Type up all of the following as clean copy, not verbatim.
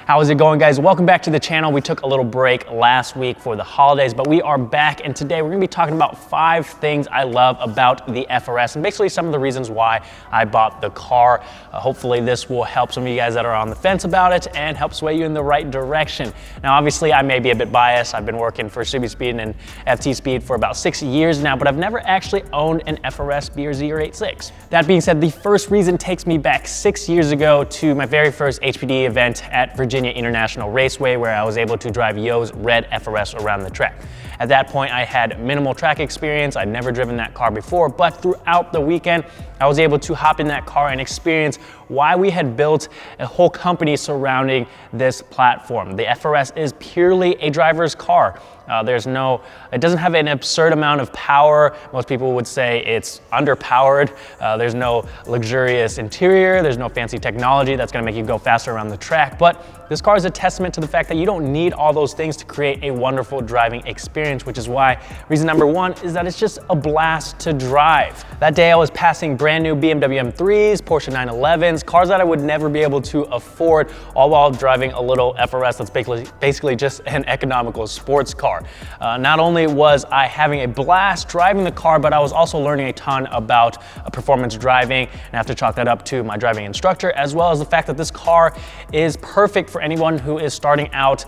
How is it going, guys? Welcome back to the channel. We took a little break last week for the holidays, but we are back, and today we're gonna be talking about 5 things I love about the FRS and basically some of the reasons why I bought the car. Hopefully this will help some of you guys that are on the fence about it and help sway you in the right direction. Now, obviously I may be a bit biased. I've been working for Subispeed and FTspeed for about 6 years now, but I've never actually owned an FRS BRZ or 86. That being said, the first reason takes me back 6 years ago to my very first HPD event at Virginia International Raceway, where I was able to drive Yo's red FRS around the track. At that point, I had minimal track experience. I'd never driven that car before, but throughout the weekend, I was able to hop in that car and experience why we had built a whole company surrounding this platform. The FRS is purely a driver's car. It doesn't have an absurd amount of power. Most people would say it's underpowered. There's no luxurious interior. There's no fancy technology that's gonna make you go faster around the track. But this car is a testament to the fact that you don't need all those things to create a wonderful driving experience, which is why reason number 1 is that it's just a blast to drive. That day I was passing brand new BMW M3s, Porsche 911s, cars that I would never be able to afford, all while driving a little FRS that's basically just an economical sports car. Not only was I having a blast driving the car, but I was also learning a ton about performance driving, and I have to chalk that up to my driving instructor, as well as the fact that this car is perfect for anyone who is starting out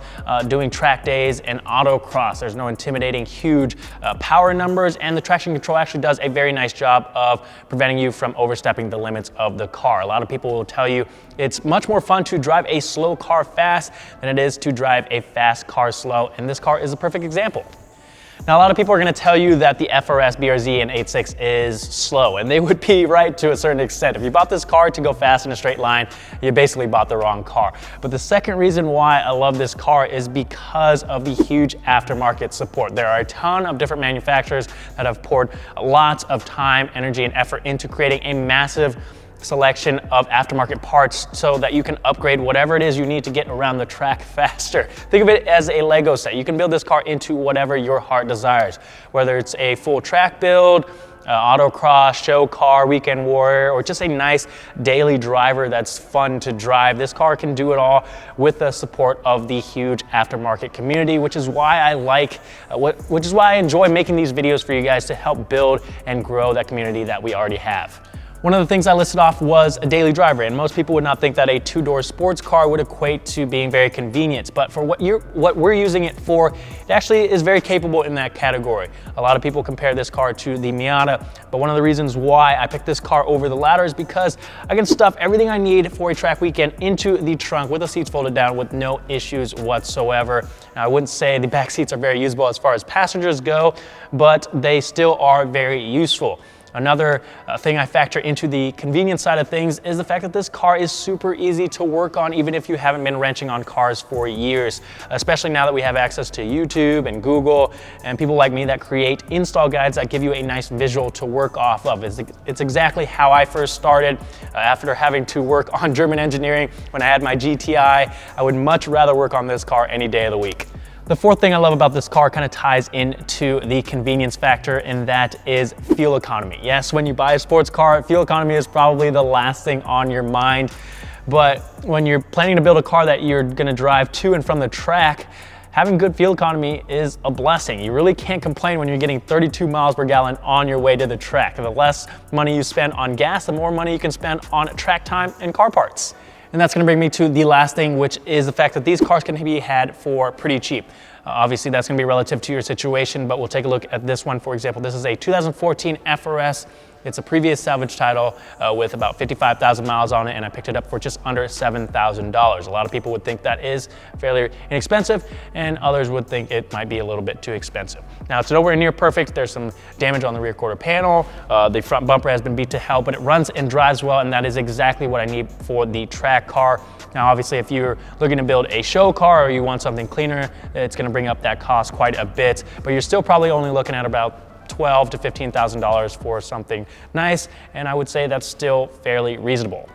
doing track days and autocross. There's no intimidating huge power numbers, and the traction control actually does a very nice job of preventing you from overstepping the limits of the car. A lot of people will tell you it's much more fun to drive a slow car fast than it is to drive a fast car slow, and this car is a perfect example. Now, a lot of people are gonna tell you that the FRS, BRZ, and 86 is slow, and they would be right to a certain extent. If you bought this car to go fast in a straight line, you basically bought the wrong car. But the second reason why I love this car is because of the huge aftermarket support. There are a ton of different manufacturers that have poured lots of time, energy, and effort into creating a massive selection of aftermarket parts so that you can upgrade whatever it is you need to get around the track faster. Think of it as a Lego set. You can build this car into whatever your heart desires, whether it's a full track build, autocross, show car, weekend warrior, or just a nice daily driver that's fun to drive. This car can do it all with the support of the huge aftermarket community, which is why I enjoy making these videos for you guys to help build and grow that community that we already have. One of the things I listed off was a daily driver, and most people would not think that a 2-door sports car would equate to being very convenient, but for what we're using it for, it actually is very capable in that category. A lot of people compare this car to the Miata, but one of the reasons why I picked this car over the latter is because I can stuff everything I need for a track weekend into the trunk with the seats folded down with no issues whatsoever. Now, I wouldn't say the back seats are very usable as far as passengers go, but they still are very useful. Another thing I factor into the convenience side of things is the fact that this car is super easy to work on, even if you haven't been wrenching on cars for years, especially now that we have access to YouTube and Google and people like me that create install guides that give you a nice visual to work off of. It's exactly how I first started. After having to work on German engineering when I had my GTI, I would much rather work on this car any day of the week. The fourth thing I love about this car kind of ties into the convenience factor, and that is fuel economy. Yes, when you buy a sports car, fuel economy is probably the last thing on your mind. But when you're planning to build a car that you're gonna drive to and from the track, having good fuel economy is a blessing. You really can't complain when you're getting 32 miles per gallon on your way to the track. The less money you spend on gas, the more money you can spend on track time and car parts. And that's gonna bring me to the last thing, which is the fact that these cars can be had for pretty cheap. Obviously, that's gonna be relative to your situation, but we'll take a look at this one. For example, this is a 2014 FRS. It's a previous salvage title with about 55,000 miles on it, and I picked it up for just under $7,000. A lot of people would think that is fairly inexpensive, and others would think it might be a little bit too expensive. Now, it's nowhere near perfect. There's some damage on the rear quarter panel. The front bumper has been beat to hell, but it runs and drives well, and that is exactly what I need for the track car. Now, obviously, if you're looking to build a show car or you want something cleaner, it's gonna bring up that cost quite a bit, but you're still probably only looking at about $12,000 to $15,000 for something nice, and I would say that's still fairly reasonable.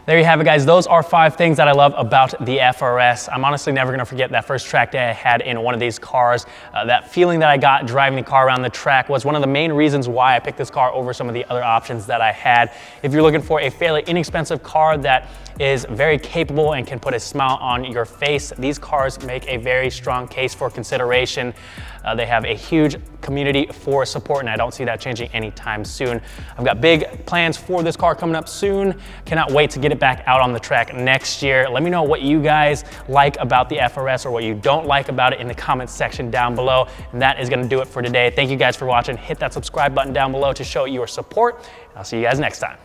There you have it, guys. Those are 5 things that I love about the FRS. I'm honestly never gonna forget that first track day I had in one of these cars. That feeling that I got driving the car around the track was one of the main reasons why I picked this car over some of the other options that I had. If you're looking for a fairly inexpensive car that is very capable and can put a smile on your face, these cars make a very strong case for consideration. They have a huge community for support, and I don't see that changing anytime soon. I've got big plans for this car coming up soon. Cannot wait to get it back out on the track next year. Let me know what you guys like about the FRS or what you don't like about it in the comments section down below. And that is gonna do it for today. Thank you guys for watching. Hit that subscribe button down below to show your support. I'll see you guys next time.